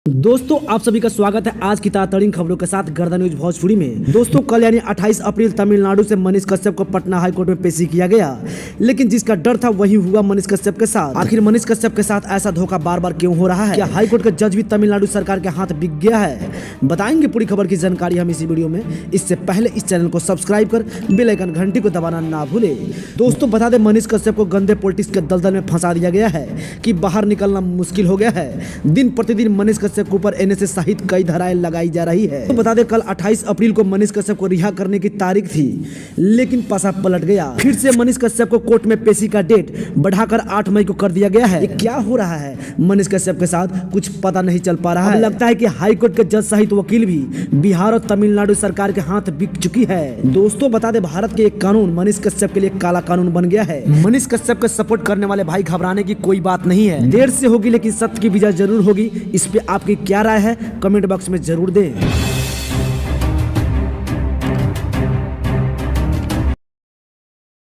दोस्तों आप सभी का स्वागत है आज की ताज़ा खबरों के साथ गर्दा न्यूज भोजपुरी में। दोस्तों कल यानी 28 अप्रैल तमिलनाडु से मनीष कश्यप को पटना हाईकोर्ट में पेशी किया गया, लेकिन जिसका डर था वही हुआ मनीष कश्यप के साथ। आखिर मनीष कश्यप के साथ ऐसा धोखा बार बार क्यों हो रहा है? क्या हाईकोर्ट का जज भी तमिलनाडु सरकार के हाथ बिक गया है? बताएंगे पूरी खबर की जानकारी हम इसी वीडियो में। इससे पहले इस चैनल को सब्सक्राइब कर बेल आइकन घंटी को दबाना ना भूले। दोस्तों बता दें मनीष कश्यप को गंदे पॉलिटिक्स के दलदल में फंसा दिया गया है कि बाहर निकलना मुश्किल हो गया है। दिन प्रतिदिन मनीष कश्यप के ऊपर एनएसए सहित कई धाराएं लगाई जा रही है। तो बता दें कल 28 अप्रैल को मनीष कश्यप को रिहा करने की तारीख थी, लेकिन पासा पलट गया। फिर से मनीष कश्यप को कोर्ट में पेशी का डेट बढ़ाकर 8 मई को कर दिया गया है। ये क्या हो रहा है? मनीष कश्यप के साथ कुछ पता नहीं चल पा रहा है। लगता है कि हाईकोर्ट के जज सहित वकील भी बिहार और तमिलनाडु सरकार के हाथ बिक चुकी है। दोस्तों बता दें भारत के एक कानून मनीष कश्यप के लिए काला कानून बन गया है। मनीष कश्यप को सपोर्ट करने वाले भाई घबराने की कोई बात नहीं है, देर से होगी लेकिन सत्य की विजय जरूर होगी। इस पे आपकी क्या राय है कमेंट बॉक्स में जरूर दें।